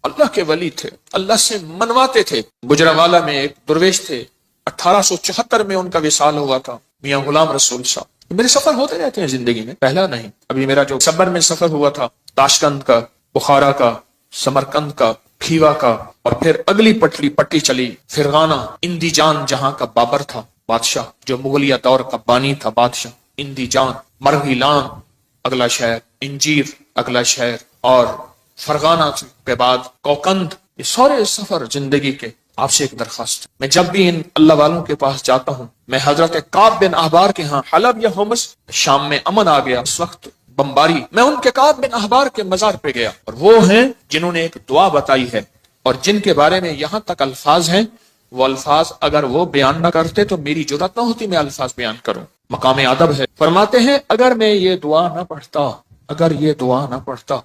اللہ کے ولی تھے، اللہ سے منواتے تھے۔ گجرانوالہ میں ایک درویش تھے، 1874 میں ان کا وصال ہوا تھا، میاں غلام رسول صاحب۔ میرے سفر ہوتے رہتے ہیں زندگی میں، پہلا نہیں۔ ابھی میرا جو صبر میں سفر ہوا تھا، تاشقند کا، بخارا کا، سمرقند کا، کھیوا کا، اور پھر اگلی پٹی چلی فرغانہ، اندی جان جہاں کا بابر تھا بادشاہ، جو مغلیہ دور کا بانی تھا بادشاہ، اندی جان، مرغیلان اگلا شہر، انجیر اگلا شہر، اور فرغانہ کے بعد کوکند۔ یہ سارے سفر زندگی کے۔ آپ سے ایک درخواست، میں جب بھی ان اللہ والوں کے پاس جاتا ہوں، میں حضرت کعب بن احبار کے ہاں حلب یا ہومس، شام میں امن آ گیا اس وقت بمباری، میں ان کے کعب بن احبار کے مزار پہ گیا، اور وہ ہیں جنہوں نے ایک دعا بتائی ہے، اور جن کے بارے میں یہاں تک الفاظ ہیں، وہ الفاظ اگر وہ بیان نہ کرتے تو میری جرات نہ ہوتی میں الفاظ بیان کروں۔ مقام ادب ہے۔ فرماتے ہیں اگر میں یہ دعا نہ پڑھتا، اگر یہ دعا نہ پڑھتا،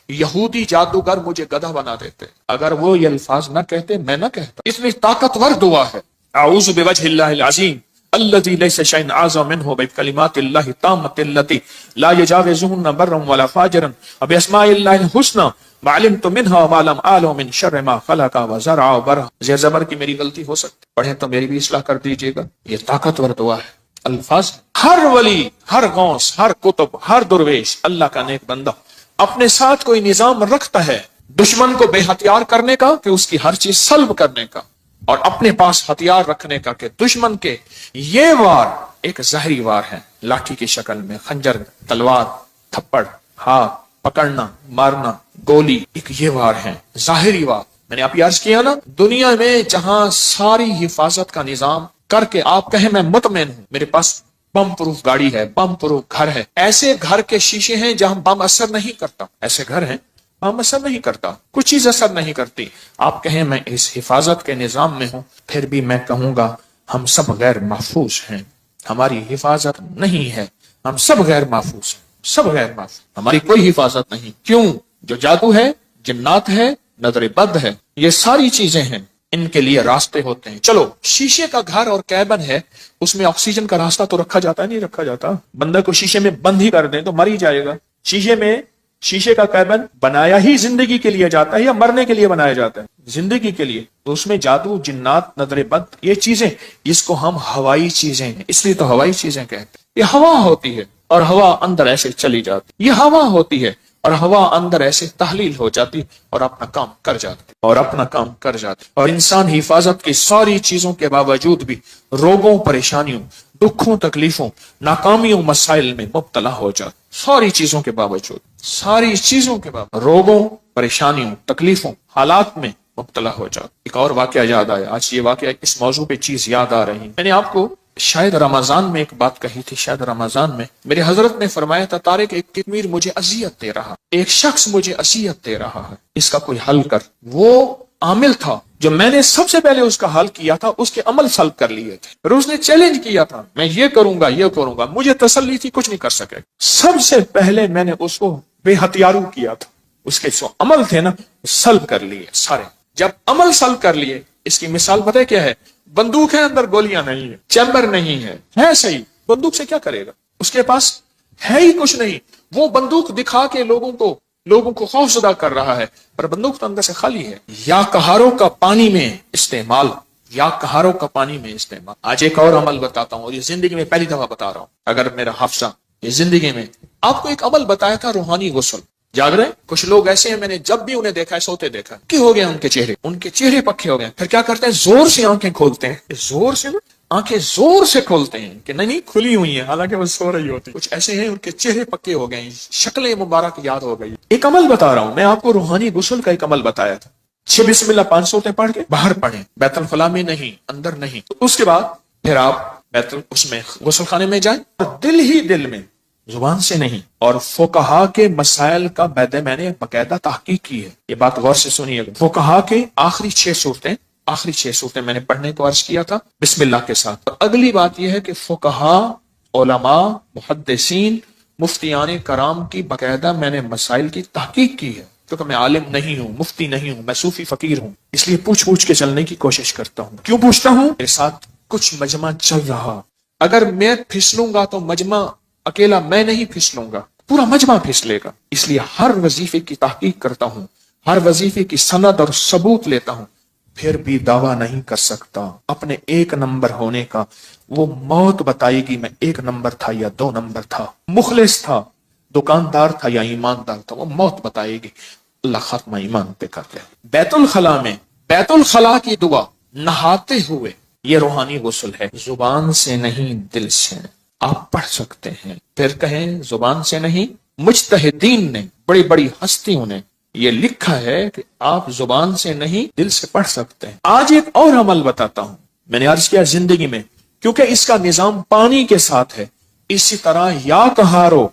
یہودی جادوگر مجھے گدھا بنا دیتے۔ اگر وہ یہ الفاظ نہ کہتے، میں نہ کہتا۔ اتنی طاقتور دعا ہے۔ اعوذ بوجہ اللہ العظیم الذی لیس شیء اعظم منہ بکلمات اللہ التامۃ التی لا یجاوزہن برا ولا فاجرا وباسماء اللہ الحسنی ما علمت منها وما لم اعلم من شر ما خلق وزرع وبرع۔ زیر زبر کی میری غلطی ہو سکتی، پڑھیں تو میری بھی اصلاح کر دیجیے گا۔ یہ طاقتور دعا ہے۔ الفاظ، ہر ولی، ہر غوث، ہر قطب، ہر درویش، اللہ کا نیک بندہ اپنے ساتھ کوئی نظام رکھتا ہے دشمن کو بے ہتھیار کرنے کا، کہ اس کی ہر چیز سلب کرنے کا، اور اپنے پاس ہتھیار رکھنے کا، کہ دشمن کے یہ وار ایک ظاہری وار ہے، لاٹھی کی شکل میں، خنجر، تلوار، تھپڑ، ہاتھ پکڑنا، مارنا، گولی، ایک یہ وار ہے، ظاہری وار۔ میں نے آپ عرض کیا نا، دنیا میں جہاں ساری حفاظت کا نظام کر کے آپ کہیں میں مطمئن ہوں، میرے پاس بم پروف گاڑی ہے، بم پروف گھر ہے، ایسے گھر کے شیشے ہیں جہاں بم اثر نہیں کرتا، ایسے گھر ہیں بم اثر نہیں کرتا، کچھ چیز اثر نہیں کرتی۔ آپ کہیں میں اس حفاظت کے نظام میں ہوں، پھر بھی میں کہوں گا ہم سب غیر محفوظ ہیں، ہماری حفاظت نہیں ہے، ہم سب غیر محفوظ ہیں، سب غیر محفوظ، ہماری کوئی حفاظت نہیں۔ کیوں؟ جو جادو ہے، جنات ہے، نظر بد ہے، یہ ساری چیزیں ہیں، ان کے لیے راستے ہوتے ہیں۔ چلو شیشے کا گھر اور کیبن ہے، اس میں آکسیجن کا راستہ تو رکھا جاتا ہے، نہیں رکھا جاتا؟ بندہ کو شیشے میں بند ہی کر دیں تو مر ہی جائے گا۔ شیشے کا کیبن بنایا ہی زندگی کے لیے جاتا ہے یا مرنے کے لیے بنایا جاتا ہے؟ زندگی کے لیے۔ تو اس میں جادو، جنات، نظر بد، یہ چیزیں، اس کو ہم ہوائی چیزیں ہیں، اس لیے تو ہوائی چیزیں کہتے ہیں۔ یہ ہوا ہوتی ہے اور ہوا اندر ایسے چلی جاتی، یہ ہوا ہوتی ہے اور ہوا اندر ایسے تحلیل ہو جاتی اور اپنا کام کر جاتی، اور اپنا کام کر جاتی۔ اور انسان حفاظت کی ساری چیزوں کے باوجود بھی روگوں، پریشانیوں، دکھوں، تکلیفوں، ناکامیوں، مسائل میں مبتلا ہو جاتا، ساری چیزوں کے باوجود، ساری چیزوں کے باوجود روگوں، پریشانیوں، تکلیفوں، حالات میں مبتلا ہو جاتا۔ ایک اور واقعہ یاد آیا، آج یہ واقعہ اس موضوع پہ چیز یاد آ رہی۔ میں نے آپ کو شاید رمضان میں ایک بات کہی تھی، شاید رمضان میں میرے حضرت نے فرمایا تھا، طارق ایک کشمیر مجھے اذیت دے رہا، ایک شخص مجھے اذیت دے رہا ہے، اس کا کوئی حل کر۔ وہ عامل تھا جو میں نے سب سے پہلے اس کا حل کیا تھا، اس کے عمل سلب کر لیے تھے، اور اس نے چیلنج کیا تھا میں یہ کروں گا، یہ کروں گا، مجھے تسلی تھی کچھ نہیں کر سکے۔ سب سے پہلے میں نے اس کو بے ہتھیارو کیا تھا، اس کے جو عمل تھے نا سلب کر لیے سارے۔ جب عمل سلب کر لیے، اس کی مثال پتہ کیا ہے؟ بندوق ہے، اندر گولیاں نہیں ہے، چیمبر نہیں ہے صحیح، بندوق سے کیا کرے گا؟ اس کے پاس ہے ہی کچھ نہیں، وہ بندوق دکھا کے لوگوں کو خوف زدہ کر رہا ہے، پر بندوق تو اندر سے خالی ہے۔ یا کہاروں کا پانی میں استعمال، یا کہاروں کا پانی میں استعمال۔ آج ایک اور عمل بتاتا ہوں، اور یہ زندگی میں پہلی دفعہ بتا رہا ہوں، اگر میرا حافظہ یہ زندگی میں آپ کو ایک عمل بتایا تھا، روحانی غسل۔ جاگ رہے کچھ لوگ ایسے ہیں، میں نے جب بھی انہیں دیکھا ہے سوتے دیکھا کہ ہو گئے ان کے چہرے پکے ہو گئے، پھر کیا کرتے ہیں؟ زور سے آنکھیں کھولتے ہیں، زور سے آنکھیں زور سے کھولتے ہیں کہ نہیں کھلی ہوئی ہیں، حالانکہ وہ سو رہی ہوتی۔ کچھ ایسے ہیں ان کے چہرے پکے ہو گئے، شکلیں مبارک یاد ہو گئی۔ ایک عمل بتا رہا ہوں میں آپ کو، روحانی غسل کا ایک عمل بتایا تھا۔ 6 بسم اللہ 5 صورتیں پڑھ کے باہر پڑھیں، بیت الخلاء میں نہیں، اندر نہیں۔ اس کے بعد پھر آپ اس میں غسل خانے میں جائیں، دل ہی دل میں، زبان سے نہیں۔ اور فقہا کے مسائل کا میں نے باقاعدہ تحقیق کی ہے، یہ بات غور سے سنیے گا۔ فقہا کے آخری 6 صورتیں میں نے پڑھنے کو عرض کیا تھا بسم اللہ کے ساتھ۔ اور اگلی بات یہ ہے کہ فقہا، علماء، محدثین، مفتیان کرام کی باقاعدہ میں نے مسائل کی تحقیق کی ہے، کیونکہ میں عالم نہیں ہوں، مفتی نہیں ہوں، میں صوفی فقیر ہوں، اس لیے پوچھ کے چلنے کی کوشش کرتا ہوں۔ کیوں پوچھتا ہوں؟ میرے ساتھ کچھ مجمع چل رہا، اگر میں پھسلوں گا تو مجمع اکیلا میں نہیں پھسلوں گا، پورا مجمع پھسلے گا، اس لیے ہر وظیفے کی تحقیق کرتا ہوں، ہر وظیفے کی سند اور ثبوت لیتا ہوں، پھر بھی دعویٰ نہیں کر سکتا اپنے ایک نمبر ہونے کا۔ وہ موت بتائے گی میں ایک نمبر تھا یا دو نمبر تھا، مخلص تھا، دکاندار تھا یا ایماندار تھا، وہ موت بتائے گی۔ اللہ خاتمہ ایمان پہ کر دے۔ بیت الخلاء میں بیت الخلاء کی دعا نہاتے ہوئے، یہ روحانی غسل ہے، زبان سے نہیں دل سے آپ پڑھ سکتے ہیں۔ پھر کہیں زبان سے نہیں، مجتہدین نے، بڑی بڑی ہستیوں نے یہ لکھا ہے کہ آپ زبان سے نہیں دل سے پڑھ سکتے ہیں۔ آج ایک اور عمل بتاتا ہوں، میں نے عرض کیا زندگی میں، کیونکہ اس کا نظام پانی کے ساتھ ہے، اسی طرح یا کہارو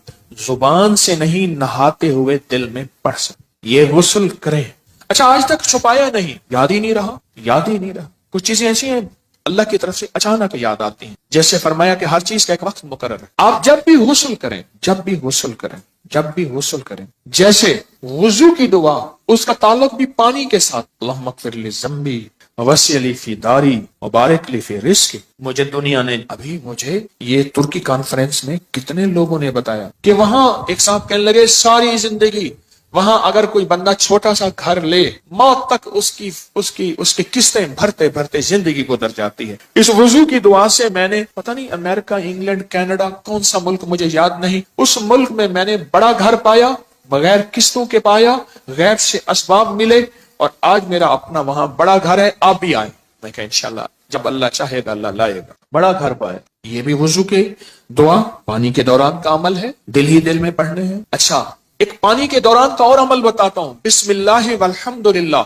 زبان سے نہیں نہاتے ہوئے دل میں پڑھ سکتے، یہ غسل کریں۔ اچھا آج تک چھپایا نہیں، یاد ہی نہیں رہا، یاد ہی نہیں رہا۔ کچھ چیزیں ایسی ہیں اللہ کی طرف سے اچانک یاد آتی ہیں، جیسے فرمایا کہ ہر چیز کا ایک وقت مقرر ہے۔ آپ جب بھی غسل کریں، جب بھی غسل کریں، جب بھی غسل کریں، جیسے وضو کی دعا، اس کا تعلق بھی پانی کے ساتھ، اللہم اغفر لی ذنبی وسع لی فی داری وبارک لی فی رزقی۔ مجھے دنیا نے ابھی مجھے یہ ترکی کانفرنس میں کتنے لوگوں نے بتایا کہ وہاں ایک صاحب کہنے لگے ساری زندگی وہاں اگر کوئی بندہ چھوٹا سا گھر لے، موت تک اس کی قسطیں بھرتے بھرتے زندگی گزر جاتی ہے۔ اس وضو کی دعا سے میں نے پتہ نہیں امریکہ، انگلینڈ، کینیڈا، کون سا ملک مجھے یاد نہیں، اس ملک میں نے بڑا گھر پایا، بغیر قسطوں کے پایا، غیر سے اسباب ملے، اور آج میرا اپنا وہاں بڑا گھر ہے۔ آپ بھی آئیں، میں کہا انشاءاللہ جب اللہ چاہے گا اللہ لائے گا، بڑا گھر پائے۔ یہ بھی وضو کے دعا پانی کے دوران کا عمل ہے، دل ہی دل میں پڑھنے ہیں۔ اچھا ایک پانی کے دوران کا اور عمل بتاتا ہوں، بسم اللہ والحمدللہ،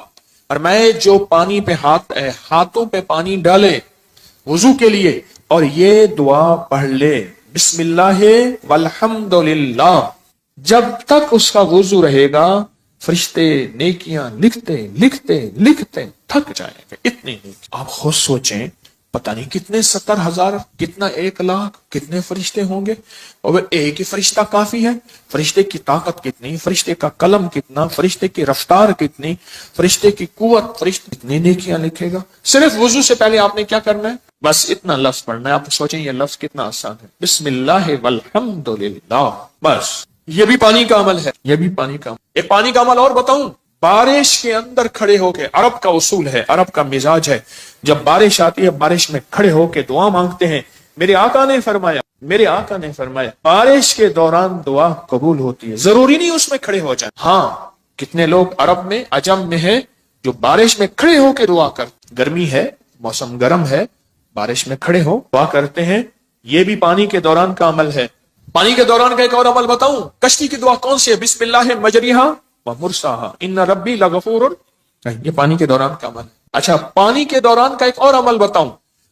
اور میں جو پانی پہ ہاتھوں پہ پانی ڈالے وضو کے لیے اور یہ دعا پڑھ لے، بسم اللہ والحمدللہ، جب تک اس کا وضو رہے گا فرشتے نیکیاں لکھتے لکھتے لکھتے تھک جائیں گے، اتنی نیکی۔ آپ خود سوچیں، پتہ نہیں کتنے 70,000، کتنا 1,00,000، کتنے فرشتے ہوں گے، اور ایک ہی فرشتہ کافی ہے؟ فرشتے کی طاقت کتنی، فرشتے کا قلم کتنا، فرشتے کی رفتار کتنی، فرشتے کی قوت، فرشتے کتنی نیکیاں لکھے گا۔ صرف وضو سے پہلے آپ نے کیا کرنا ہے؟ بس اتنا لفظ پڑھنا ہے۔ آپ سوچیں یہ لفظ کتنا آسان ہے، بسم اللہ والحمدللہ، بس۔ یہ بھی پانی کا عمل ہے، یہ بھی پانی کا عمل۔ ایک پانی کا عمل اور بتاؤں، بارش کے اندر کھڑے ہو کے، عرب کا اصول ہے، عرب کا مزاج ہے، جب بارش آتی ہے بارش میں کھڑے ہو کے دعا مانگتے ہیں۔ میرے آقا نے فرمایا بارش کے دوران دعا قبول ہوتی ہے، ضروری نہیں اس میں کھڑے ہو جائیں۔ ہاں کتنے لوگ عرب میں، عجم میں ہیں جو بارش میں کھڑے ہو کے دعا کرتے، گرمی ہے، موسم گرم ہے، بارش میں کھڑے ہو دعا کرتے ہیں، یہ بھی پانی کے دوران کا عمل ہے۔ پانی کے دوران کا ایک اور عمل بتاؤں، کشتی کی دعا کون سی ہے؟ بسم اللہ مجریہا ومرساہا ان ربی لغفور، یہ پانی کے دوران کا عمل ہے۔ اچھا پانی کے دوران کا ایک اور عمل بتاؤں،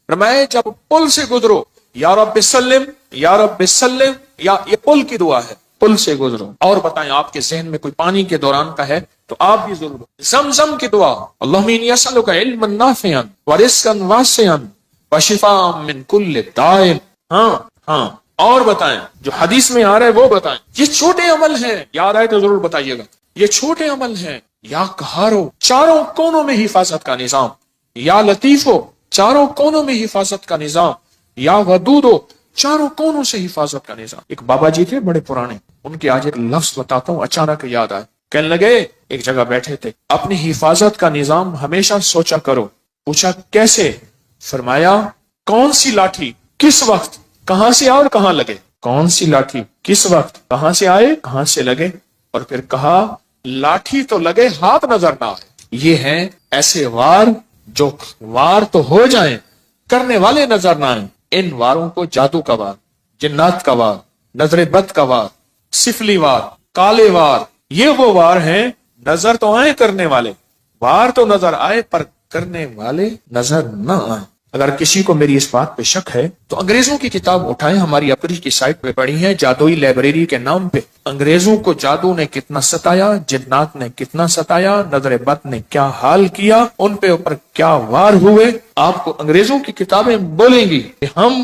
فرمایا جب پل سے گزرو، یا رب سلم یا رب سلم، یا یہ پل کی دعا ہے، پل سے گزرو۔ اور بتائیں آپ کے ذہن میں کوئی پانی کے دوران کا ہے تو آپ بھی ضرور۔ زمزم کی دعا، اللہم انی اسألک علما نافعا ورزقا واسعا وشفاء من کل داء۔ ہاں اور بتائیں جو حدیث میں آ رہا ہے وہ بتائیں۔ یہ چھوٹے عمل ہیں، یاد آئے تو ضرور بتائیے گا، یہ چھوٹے عمل ہیں۔ یا قہارو، چاروں کونوں میں حفاظت کا نظام، یا لطیفو، چاروں کونوں میں حفاظت کا نظام، یا ودودو، چاروں کونوں سے حفاظت کا نظام۔ ایک بابا جی تھے بڑے پرانے، ان کے آج ایک لفظ بتاتا ہوں، اچانک یاد آئے۔ کہنے لگے ایک جگہ بیٹھے تھے، اپنی حفاظت کا نظام ہمیشہ سوچا کرو۔ پوچھا کیسے؟ فرمایا کون سی لاٹھی کس وقت کہاں سے آئے اور کہاں لگے، کون سی لاٹھی کس وقت کہاں سے آئے کہاں سے لگے، اور پھر کہا لاٹھی تو لگے ہاتھ نظر نہ آئے۔ یہ ہیں ایسے وار جو وار تو ہو جائیں کرنے والے نظر نہ آئیں۔ ان واروں کو جادو کا وار، جنات کا وار، نظر بد کا وار، سفلی وار، کالے وار، یہ وہ وار ہیں نظر تو آئے کرنے والے، وار تو نظر آئے پر کرنے والے نظر نہ آئے۔ اگر کسی کو میری اس بات پہ شک ہے تو انگریزوں کی کتاب اٹھائیں، ہماری اپری کی سائٹ پہ پڑھی ہے، جادوئی لائبریری کے نام پہ۔ انگریزوں کو جادو نے کتنا ستایا، جنات نے کتنا ستایا، نظر بد نے کیا حال کیا، ان پہ اوپر کیا وار ہوئے۔ آپ کو انگریزوں کی کتابیں بولیں گی کہ ہم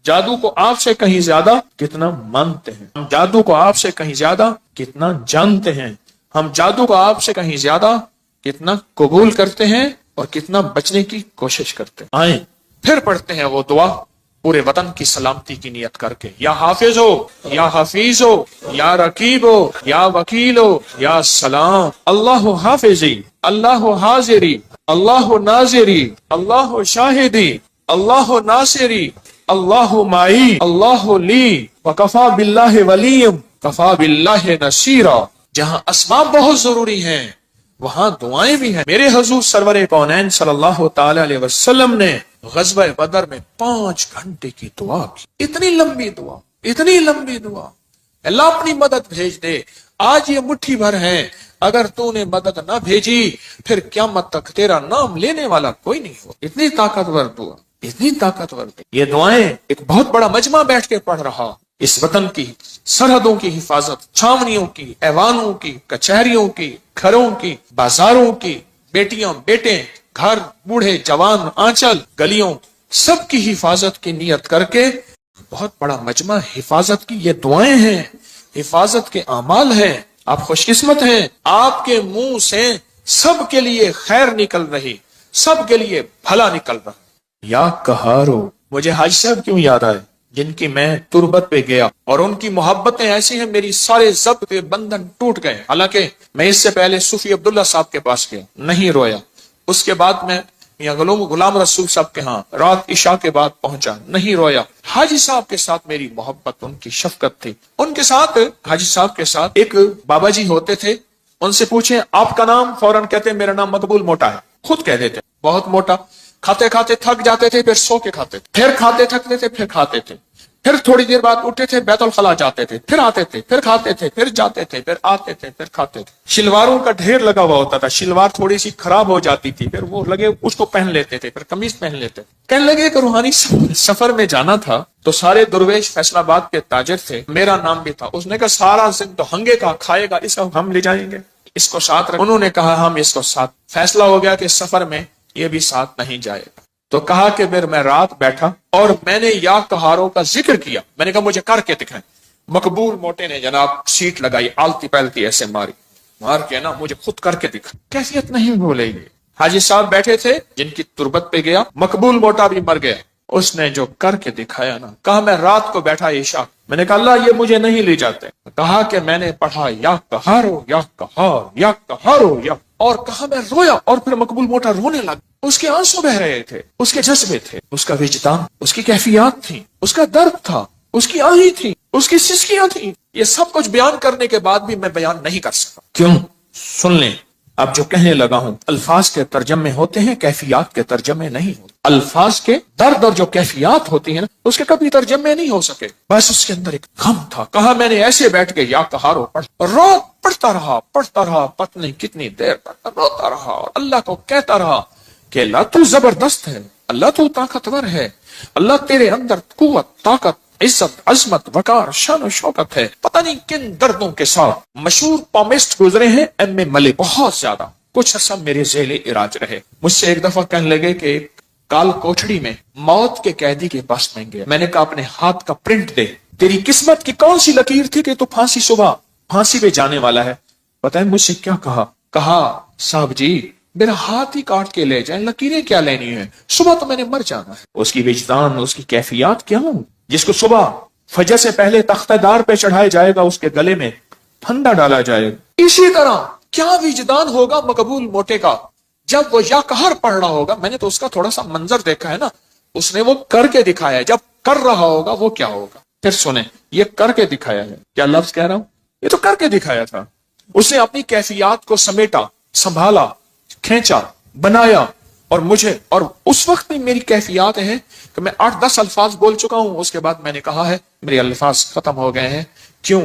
جادو کو آپ سے کہیں زیادہ کتنا مانتے ہیں، ہم جادو کو آپ سے کہیں زیادہ کتنا جانتے ہیں، ہم جادو کو آپ سے کہیں زیادہ کتنا قبول کرتے ہیں اور کتنا بچنے کی کوشش کرتے ہیں۔ آئیں پھر پڑھتے ہیں وہ دعا پورے وطن کی سلامتی کی نیت کر کے، یا حافظ ہو، یا حفیظ ہو، یا رقیب ہو، یا وکیل ہو، یا سلام، اللہ حافظی، اللہ حاضری، اللہ ناظری، اللہ شاہدی، اللہ ناصری، اللہ معی، اللہ لی، وکفا باللہ ولیم، کفا باللہ نصیرا۔ جہاں اسباب بہت ضروری ہیں وہاں دعائیں بھی ہیں۔ میرے حضور سرور کونین صلی اللہ تعالی علیہ وسلم نے غزوہ بدر میں 5 گھنٹے کی دعا کی، اتنی لمبی دعا، اتنی لمبی دعا، اللہ اپنی مدد بھیج دے، آج یہ مٹھی بھر ہے، اگر تو نے مدد نہ بھیجی پھر قیامت تک تیرا نام لینے والا کوئی نہیں ہو۔ اتنی طاقتور دعا، اتنی طاقتور دعا۔ یہ دعائیں ایک بہت بڑا مجمع بیٹھ کے پڑھ رہا، اس وطن کی سرحدوں کی حفاظت، چھاونیوں کی، ایوانوں کی، کچہریوں کی، گھروں کی، بازاروں کی، بیٹیاں بیٹے، گھر، بوڑھے جوان، آنچل، گلیوں، سب کی حفاظت کی نیت کر کے بہت بڑا مجمع حفاظت کی یہ دعائیں ہیں، حفاظت کے اعمال ہیں۔ آپ خوش قسمت ہیں، آپ کے منہ سے سب کے لیے خیر نکل رہی، سب کے لیے بھلا نکل رہا۔ یا قہارو، مجھے حاجی صاحب کیوں یاد آئے جن کی میں تربت پہ گیا اور ان کی محبتیں ایسی ہیں میری سارے ضبط کے بندھن ٹوٹ گئے۔ حالانکہ میں اس سے پہلے صوفی عبداللہ صاحب کے پاس گیا، نہیں رویا۔ اس کے بعد میں یا غلام رسول صاحب کے ہاں رات عشاء کے بعد پہنچا، نہیں رویا۔ حاجی صاحب کے ساتھ میری محبت، ان کی شفقت تھی۔ ان کے ساتھ، حاجی صاحب کے ساتھ ایک بابا جی ہوتے تھے، ان سے پوچھیں آپ کا نام، فوراً کہتے میرا نام مقبول موٹا ہے، خود کہہ دیتے بہت موٹا۔ کھاتے کھاتے تھک جاتے تھے، پھر سو کے کھاتے تھے، پھر کھاتے تھکتے تھے، پھر کھاتے تھے، پھر تھوڑی دیر بعد اٹھتے تھے، بیت الخلا جاتے تھے، پھر آتے تھے، پھر کھاتے تھے، پھر جاتے تھے، پھر آتے تھے، پھر کھاتے تھے۔ شلواروں کا ڈھیر لگا ہوا ہوتا تھا، شلوار تھوڑی سی خراب ہو جاتی تھی، پھر وہ لگے اس کو پہن لیتے تھے، پھر قمیض پہن لیتے تھے۔ کہنے لگے کہ روحانی سفر میں جانا تھا تو سارے درویش فیصل آباد کے تاجر تھے، میرا نام بھی تھا۔ اس نے کہا سارا زند تو ہنگے کا کھائے گا، اس کو ہم لے جائیں گے، اس کو ساتھ رکھ۔ انہوں نے کہا ہم اس کو ساتھ۔ فیصلہ ہو گیا کہ سفر میں یہ بھی ساتھ نہیں جائے گا۔ تو کہا کہ پھر میں رات بیٹھا اور میں نے یا قہاروں کا ذکر کیا، میں نے کہا مجھے کر کے دکھائیں۔ مقبول موٹے نے جناب سیٹ لگائی، آلتی پہلتی ایسے ماری، مار کے نا مجھے خود کر کے دکھا، کیفیت نہیں بھولے گی۔ حاجی صاحب بیٹھے تھے جن کی تربت پہ گیا، مقبول موٹا بھی مر گیا، اس نے جو کر کے دکھایا نا، کہا میں رات کو بیٹھا عشاء، میں نے کہا اللہ یہ مجھے نہیں لے جاتے، کہا کہ میں نے پڑھا یا قہارو یا قہار یا قہارو یا، اور کہا میں رویا، اور پھر مقبول موٹا رونے لگا۔ اس کے آنسو بہ رہے تھے، اس کے جذبے تھے، اس کا وجدان، اس کی کیفیات تھی، اس کا درد تھا، اس کی آہیں تھی، اس کی سسکیاں تھیں۔ یہ سب کچھ بیان کرنے کے بعد بھی میں بیان نہیں کر سکا۔ کیوں؟ سن لیں، اب جو کہنے لگا ہوں الفاظ کے ترجمے ہوتے ہیں، کیفیات کے ترجمے نہیں ہوتے۔ الفاظ کے درد اور جو کیفیات ہوتی ہیں نا، اس کے کبھی ترجمے نہیں ہو سکے۔ بس اس کے اندر ایک غم تھا۔ کہا میں نے ایسے بیٹھ کے یا قہارو پڑھتا رہا، پتہ نہیں کتنی دیر تک روتا رہا اور اللہ کو کہتا رہا کہ اللہ تو زبردست ہے، اللہ تو طاقتور ہے، اللہ تیرے اندر قوت، طاقت، عزت، عظمت، وقار، شان و شوکت ہے۔ پتہ نہیں کن دردوں کے ساتھ مشہور پامسٹ گزرے ہیں ایم اے ملک، بہت زیادہ، کچھ عرصہ میرے ذیل علاج رہے۔ مجھ سے ایک دفعہ کہنے لگے کہ کال کوٹھڑی میں موت کے قیدی کے پاس میں گیا، میں نے کہا اپنے ہاتھ کا پرنٹ دے، تیری قسمت کی کون سی لکیر تھی کہ تو صبح پھانسی پہ جانے والا ہے؟ پتہ ہے مجھ سے کیا کہا صاحب جی میرا ہاتھ ہی کاٹ کے لے جائیں، لکیریں کیا لینی ہے، صبح تو میں نے مر جانا ہے۔ اس کی وجدان، اس کی کیفیات کیا ہوں، جس کو صبح فجر سے پہلے تختہ دار پہ چڑھایا جائے گا، اس کے گلے میں پھندا ڈالا جائے گا۔ اسی طرح کیا وجدان ہوگا مقبول موٹے کا جب وہ یا قہر پڑھ رہا ہوگا۔ میں نے تو اس کا تھوڑا سا منظر دیکھا ہے نا، اس نے وہ کر کے دکھایا ہے، جب کر رہا ہوگا وہ کیا ہوگا۔ پھر سنیں، یہ کر کے دکھایا ہے، کیا لفظ کہہ رہا ہوں، یہ تو کر کے دکھایا تھا۔ اس نے اپنی کیفیات کو سمیٹا، سنبھالا، کھینچا، بنایا، اور مجھے، اور اس وقت میں میری کیفیات ہیں کہ میں 8-10 الفاظ بول چکا ہوں، اس کے بعد میں نے کہا ہے میرے الفاظ ختم ہو گئے ہیں۔ کیوں؟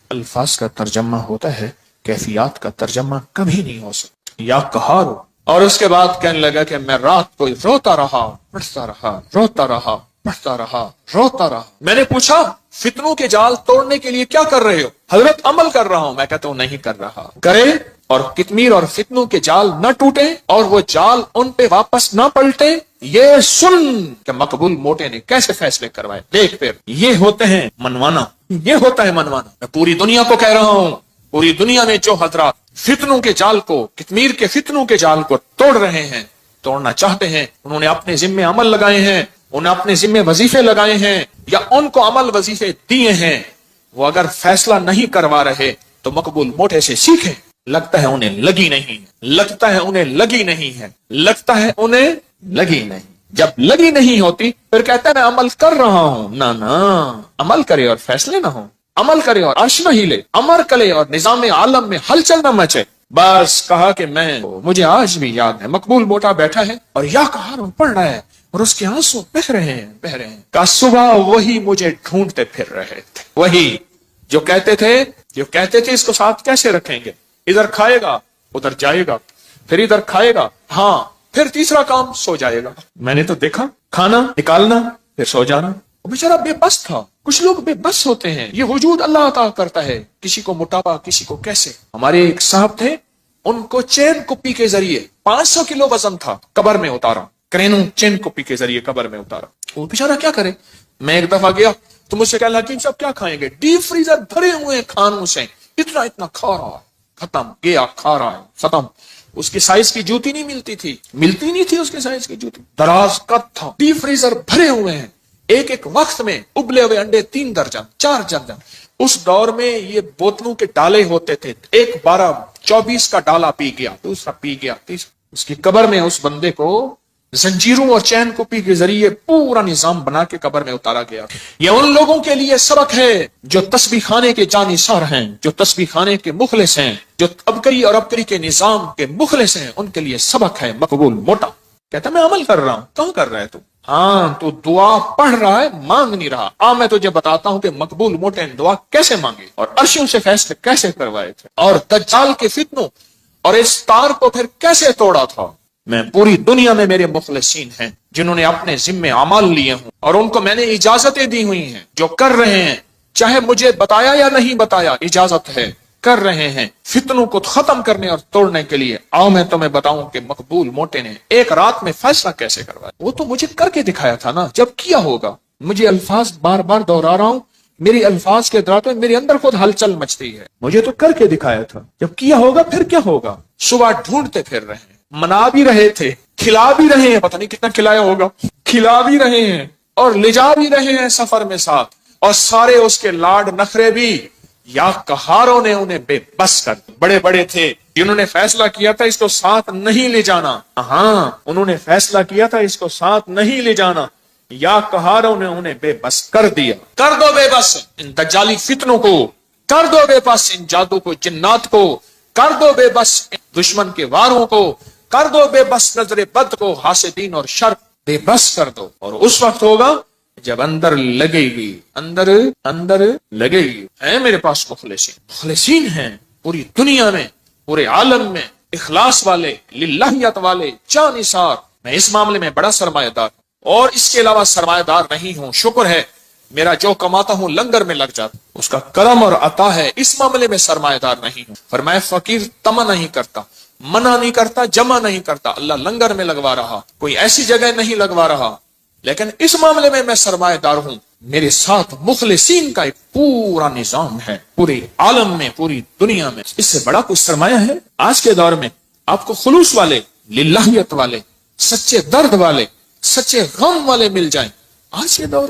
الفاظ کا ترجمہ ہوتا ہے، کیفیات کا ترجمہ کبھی نہیں ہو سکتا۔ یا قہارو، اور اس کے بعد کہنے لگا کہ میں رات کو روتا رہا، پڑھتا رہا، روتا رہا، پڑھتا رہا، روتا رہا۔ میں نے پوچھا فتنوں کے جال توڑنے کے لیے کیا کر رہے ہو؟ حضرت عمل کر رہا ہوں۔ میں کہتا ہوں نہیں کر رہا۔ کرے اور کتمیر اور فتنوں کے جال نہ ٹوٹے اور وہ جال ان پہ واپس نہ پلٹے، یہ سن کہ مقبول موٹے نے کیسے فیصلے کروائے۔ دیکھ پھر یہ ہوتے ہیں منوانا، یہ ہوتا ہے منوانا۔ میں پوری دنیا کو کہہ رہا ہوں، پوری دنیا میں جو حضرات فتنوں کے جال کو، کتمیر کے فتنوں کے جال کو توڑ رہے ہیں، توڑنا چاہتے ہیں، انہوں نے اپنے ذمے عمل لگائے ہیں، انہیں اپنے ذمے وظیفے لگائے ہیں یا ان کو عمل وظیفے دیے ہیں، وہ اگر فیصلہ نہیں کروا رہے تو مقبول موٹے سے سیکھیں۔ لگتا ہے انہیں لگی نہیں ہے، لگتا ہے انہیں لگی نہیں ہے، لگتا ہے انہیں لگی نہیں۔ جب لگی نہیں ہوتی پھر کہتا ہے میں عمل کر رہا ہوں۔ نہ عمل کرے اور فیصلے نہ ہوں، عمل کرے اور عرش نہ ہلے، عمل کرے اور نظام عالم میں ہلچل نہ مچے۔ بس کہا کہ مجھے آج بھی یاد ہے، مقبول موٹا بیٹھا ہے اور یا کہار پڑھ رہا ہے اور اس کے آنسو بہ رہے ہیں کہ صبح وہی مجھے ڈھونڈتے پھر رہے تھے، وہی جو کہتے تھے اس کو ساتھ کیسے رکھیں گے، ادھر کھائے گا ادھر جائے گا، پھر ادھر کھائے گا، ہاں پھر تیسرا کام سو جائے گا۔ میں نے تو دیکھا کھانا نکالنا پھر سو جانا۔ وہ بیچارہ بے بس تھا۔ کچھ لوگ بے بس ہوتے ہیں، یہ وجود اللہ عطا کرتا ہے، کسی کو موٹاپا کسی کو کیسے۔ ہمارے ایک صاحب تھے، ان کو چین کپی کے ذریعے 500 کلو وزن تھا، قبر میں اتارا، کرینوں چین کپی کے ذریعے قبر میں اتارا۔ وہ بیچارہ کیا کرے۔ میں ایک دفعہ گیا تو مجھ سے کہا حکیم صاحب کیا کھائیں گے؟ ڈیپ فریزر بھرے ہوئے کھانوں سے، اتنا کھا رہا ہے، ختم گیا، کھا رہا ہے ختم۔ اس کی سائز کی جوتی نہیں ملتی نہیں تھی اس کے سائز کی جوتی، دراز قد تھا، ڈیپ فریزر بھرے ہوئے ہیں، ایک وقت میں ابلے ہوئے انڈے 3 درجن 4 درجن۔ اس دور میں یہ بوتلوں کے ڈالے ہوتے تھے، ایک 12-24 کا ڈالا پی گیا، دوسرا پی گیا، تیسرا۔ اس کی قبر میں اس بندے کو زنجیروں اور چین کپی کے ذریعے پورا نظام بنا کے قبر میں اتارا گیا۔ یہ ان لوگوں کے لیے سبق ہے جو تسبیح خانے کے جانثار ہیں، جو تسبیح خانے کے مخلص ہیں، جو ابکری اور ابکری کے نظام کے مخلص ہیں، ان کے لیے سبق ہے۔ مقبول موٹا کہتا میں عمل کر رہا ہوں۔ کہاں کر رہا ہے تو؟ ہاں تو دعا پڑھ رہا ہے، مانگ نہیں رہا۔ میں تجھے بتاتا ہوں کہ مقبول موٹے نے دعا کیسے مانگی اور عرشوں سے فیصلے کیسے کروائے تھے، اور دجال کے فتنوں اور اس تار کو پھر کیسے توڑا تھا۔ میں پوری دنیا میں میرے مخلصین ہیں جنہوں نے اپنے ذمے اعمال لیے ہوں، اور ان کو میں نے اجازتیں دی ہوئی ہیں، جو کر رہے ہیں، چاہے مجھے بتایا یا نہیں بتایا، اجازت ہے، کر رہے ہیں فتنوں کو ختم کرنے اور توڑنے کے لیے۔ آؤ میں تمہیں بتاؤں کہ مقبول موٹے نے ایک رات میں فیصلہ کیسے کروایا۔ وہ تو مجھے کر کے دکھایا تھا نا، جب کیا ہوگا۔ مجھے الفاظ بار بار دہرا رہا ہوں، میری الفاظ کے دراتوں میں میرے اندر خود ہلچل مچتی ہے۔ مجھے تو کر کے دکھایا تھا، جب کیا ہوگا پھر کیا ہوگا۔ صبح ڈھونڈتے پھر رہے ہیں، منا بھی رہے تھے، کھلا بھی رہے ہیں، پتہ نہیں کتنا کھلایا ہوگا، کھلا بھی رہے ہیں اور لے جا بھی رہے ہیں سفر میں ساتھ، اور سارے اس کے لاڈ نخرے بھی یا قہاروں نے انہیں بے بس کر دیا۔ بڑے بڑے تھے جنہوں نے فیصلہ کیا تھا اس کو ساتھ نہیں لے جانا، ہاں انہوں نے فیصلہ کیا تھا اس کو ساتھ نہیں لے جانا، یا قہاروں نے انہیں بے بس کر دیا۔ کر دو بے بس ان دجالی فتنوں کو، کر دو بے بس ان جادو کو، جنات کو، کر دو بے بس دشمن کے واروں کو، کر دو بے بس نظر بد کو، حاسدین اور شر بے بس کر دو۔ اور اس وقت ہوگا جب اندر لگے گی، اندر لگے گی۔ ہیں میرے پاس مخلصین ہیں پوری دنیا میں، پورے عالم میں، اخلاص والے، للہیت والے، جانثار۔ میں اس معاملے میں بڑا سرمایہ دار اور اس کے علاوہ سرمایہ دار نہیں ہوں۔ شکر ہے میرا جو کماتا ہوں لنگر میں لگ جاتا، اس کا کرم اور عطا ہے، اس معاملے میں سرمایہ دار نہیں ہوں۔ فرمایا فقیر تما نہیں کرتا، منع نہیں کرتا، جمع نہیں کرتا، اللہ لنگر میں لگوا رہا، کوئی ایسی جگہ نہیں لگوا رہا، لیکن اس معاملے میں سرمایہ دار ہوں۔ میرے ساتھ مخلصین کا ایک پورا نظام ہے، پورے عالم میں، پوری دنیا میں۔ اس سے بڑا کوئی سرمایہ ہے آج کے دور میں؟ آپ کو خلوص والے، للہیت والے، سچے درد والے، سچے غم والے مل جائیں آج کے دور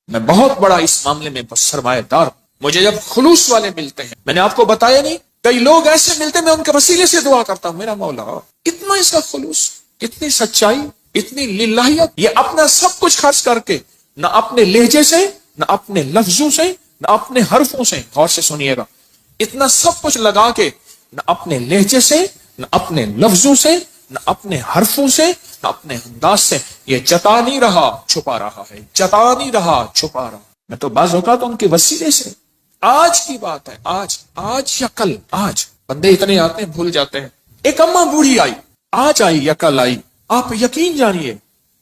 میں بہت بڑا اس معاملے میں سرمایہ دار ہوں۔ مجھے جب خلوص والے ملتے ہیں، میں نے آپ کو بتایا نہیں، کئی لوگ ایسے ملتے ہیں، میں ان کے وسیلے سے دعا کرتا ہوں، میرا مولا اتنا اس کا خلوص، اتنی سچائی، اتنی للہیت، یہ اپنا سب کچھ خرچ کر کے، نہ اپنے لہجے سے، نہ اپنے لفظوں سے، نہ اپنے حرفوں سے، غور سے سنیے گا، اتنا سب کچھ لگا کے، نہ اپنے لہجے سے، نہ اپنے لفظوں سے، نہ اپنے حرفوں سے، نہ اپنے انداز سے، یہ جتا نہیں رہا چھپا رہا ہے، جتا نہیں رہا چھپا رہا۔ میں تو بعض اوقات ان کے وسیلے سے، آج کی بات ہے، آج یا کل، آج بندے اتنے آتے ہیں بھول جاتے ہیں۔ ایک اماں بوڑھی آئی، آج آئی یا کل آئی، آپ یقین جانیے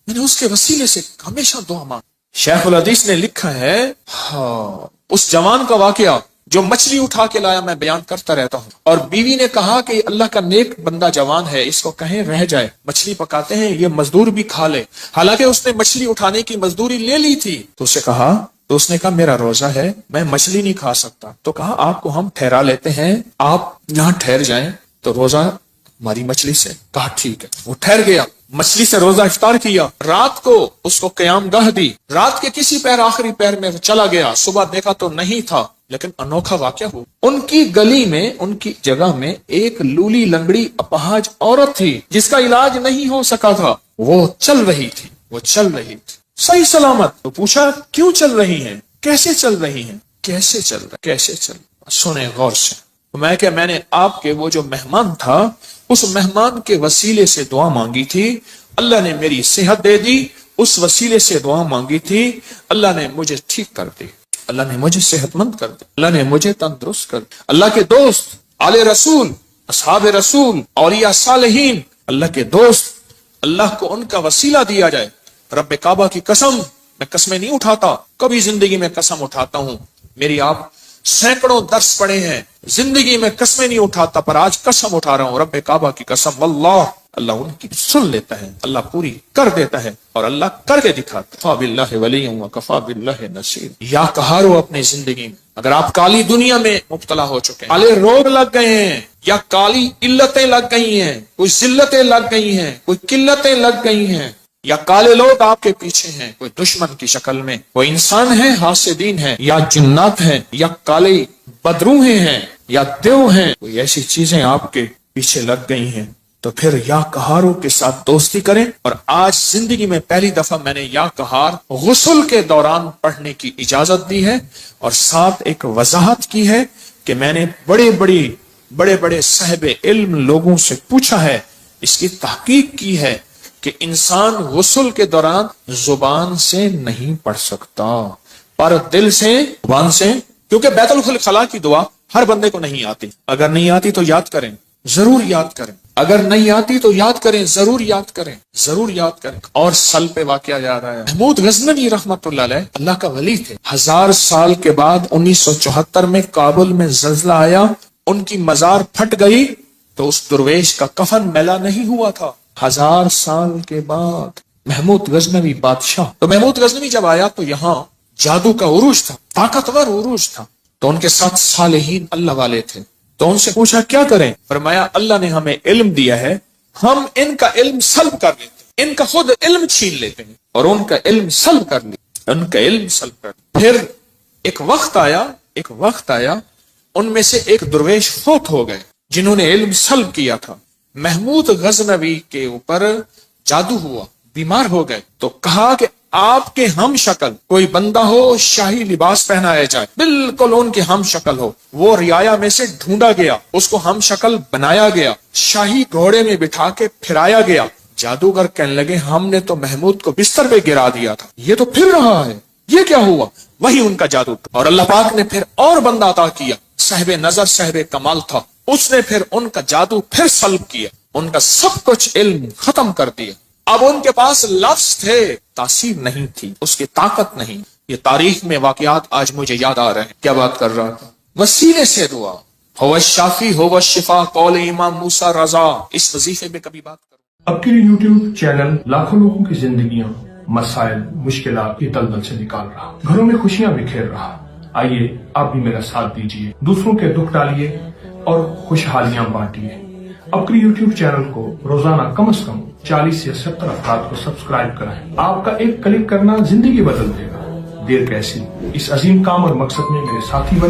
میں نے اس کے وسیلے سے ہمیشہ دعا مانگی۔ شیخ الحدیث نے لکھا ہے، اس جوان کا واقعہ جو مچھلی اٹھا کے لایا، میں بیان کرتا رہتا ہوں، اور بیوی نے کہا کہ اللہ کا نیک بندہ جوان ہے، اس کو کہیں رہ جائے، مچھلی پکاتے ہیں، یہ مزدور بھی کھا لے، حالانکہ اس نے مچھلی اٹھانے کی مزدوری لے لی تھی۔ تو اس نے کہا میرا روزہ ہے، میں مچھلی نہیں کھا سکتا۔ تو کہا آپ کو ہم ٹھہرا لیتے ہیں، آپ یہاں ٹھہر جائیں، تو روزہ ہماری مچھلی سے، کہا ٹھیک ہے۔ وہ ٹھہر گیا، مچھلی سے روزہ افطار کیا، رات کو اس کو قیام گاہ دی، رات کے کسی پیر آخری پیر میں چلا گیا، صبح دیکھا تو نہیں تھا، لیکن انوکھا واقعہ ہوا، ان کی گلی میں، ان کی جگہ میں ایک لولی لنگڑی اپاہج عورت تھی جس کا علاج نہیں ہو سکا تھا، وہ چل رہی تھی، وہ چل رہی تھی صحیح سلامت۔ تو پوچھا کیوں چل رہی ہیں، کیسے چل رہی ہیں، کیسے چل رہا، کیسے چل رہا؟ سنیں غور سے۔ میں نے آپ کے وہ جو مہمان تھا، اس مہمان کے وسیلے سے دعا مانگی تھی، اللہ نے میری صحت دے دی، اس وسیلے سے دعا مانگی تھی، اللہ نے مجھے ٹھیک کر دی، اللہ نے مجھے صحت مند کر دی، اللہ نے مجھے تندرست کر دی۔ اللہ کے دوست، آل رسول، اصحاب رسول، اولیاء صالحین، اللہ کے دوست، اللہ کو ان کا وسیلہ دیا جائے۔ رب کعبہ کی قسم، میں قسمیں نہیں اٹھاتا، کبھی زندگی میں قسم اٹھاتا ہوں، میری آپ سینکڑوں درس پڑے ہیں، زندگی میں قسمیں نہیں اٹھاتا، پر آج قسم اٹھا رہا ہوں، رب کعبہ کی قسم، واللہ اللہ ان کی سن لیتا ہے، اللہ پوری کر دیتا ہے، اور اللہ کر کے دکھاتا ہے۔ کفا باللہ ولی وکفا باللہ نصیر۔ یا کہارو اپنی زندگی میں، اگر آپ کالی دنیا میں مبتلا ہو چکے ہیں، کالے روگ لگ گئے ہیں، یا کالی علتیں لگ گئی ہیں، کوئی ذلتیں لگ گئی ہیں، کوئی قلتیں لگ گئی ہیں، یا کالے لوگ آپ کے پیچھے ہیں، کوئی دشمن کی شکل میں، کوئی انسان ہے، حاسدین ہیں، یا جنات ہیں، یا کالے بدروہیں ہیں، یا دیو ہیں، کوئی ایسی چیزیں آپ کے پیچھے لگ گئی ہیں، تو پھر یا کہاروں کے ساتھ دوستی کریں۔ اور آج زندگی میں پہلی دفعہ میں نے یا کہار غسل کے دوران پڑھنے کی اجازت دی ہے، اور ساتھ ایک وضاحت کی ہے کہ میں نے بڑے بڑے صاحب علم لوگوں سے پوچھا ہے، اس کی تحقیق کی ہے کہ انسان غسل کے دوران زبان سے نہیں پڑھ سکتا، پر دل سے، زبان سے، کیونکہ بیت الخلاء کی دعا ہر بندے کو نہیں آتی، اگر نہیں آتی تو یاد کریں، ضرور یاد کریں، اگر نہیں آتی تو یاد کریں، ضرور یاد کریں، ضرور یاد کریں۔ اور سل پہ واقعہ یاد آیا، محمود غزنوی رحمت اللہ علیہ اللہ کا ولی تھے، 1000 سال کے بعد 1974 میں کابل میں زلزلہ آیا، ان کی مزار پھٹ گئی، تو اس درویش کا کفن میلا نہیں ہوا تھا، 1000 سال کے بعد محمود غزنوی بادشاہ۔ تو محمود غزنوی جب آیا تو یہاں جادو کا عروج تھا، طاقتور عروج تھا، تو ان کے ساتھ صالحین اللہ والے تھے، تو ان سے پوچھا کیا کریں؟ فرمایا اللہ نے ہمیں علم دیا ہے، ہم ان کا علم سلب کر لیتے ہیں، ان کا خود علم چھین لیتے ہیں، اور ان کا علم سلب کر لیتے، ان کا علم سلب کر لیتے۔ پھر ایک وقت آیا ان میں سے ایک درویش فوت ہو گئے جنہوں نے علم سلب کیا تھا، محمود غزنوی کے اوپر جادو ہوا، بیمار ہو گئے، تو کہا کہ آپ کے ہم شکل کوئی بندہ ہو، شاہی لباس پہنایا جائے، بالکل ان کے ہم شکل ہو۔ وہ رعایا میں سے ڈھونڈا گیا، اس کو ہم شکل بنایا گیا، شاہی گھوڑے میں بٹھا کے پھرایا گیا۔ جادوگر کہنے لگے ہم نے تو محمود کو بستر پہ گرا دیا تھا، یہ تو پھر رہا ہے، یہ کیا ہوا؟ وہی ان کا جادو تھا۔ اور اللہ پاک نے پھر اور بندہ عطا کیا، صاحب نظر، صاحب کمال تھا، اس نے پھر ان کا جادو پھر سلب کیا، ان کا سب کچھ علم ختم کر دیا۔ اب ان کے پاس لفظ تھے، تاثیر نہیں تھی، اس کی طاقت نہیں۔ یہ تاریخ میں واقعات آج مجھے یاد آ رہے ہیں۔ کیا بات کر رہا تھا؟ وسیلے سے دعا، ہو الشافی ہو الشفا، قول امام موسیٰ رضا، اس وظیفے میں کبھی بات کروں۔ اب کے یوٹیوب چینل لاکھوں لوگوں کی زندگیاں، مسائل، مشکلات کی دلدل سے نکال رہا، گھروں میں خوشیاں بکھیر رہا۔ آئیے آپ بھی میرا ساتھ دیجیے، دوسروں کے دکھ ڈالیے اور خوشحالیاں بانٹیے۔ اب کے یوٹیوب چینل کو روزانہ کم از کم 40 سے 70 افراد کو سبسکرائب کرائیں۔ آپ کا ایک کلک کرنا زندگی بدل دے گا، دیر کیسی، اس عظیم کام اور مقصد میں میرے ساتھی بنیے۔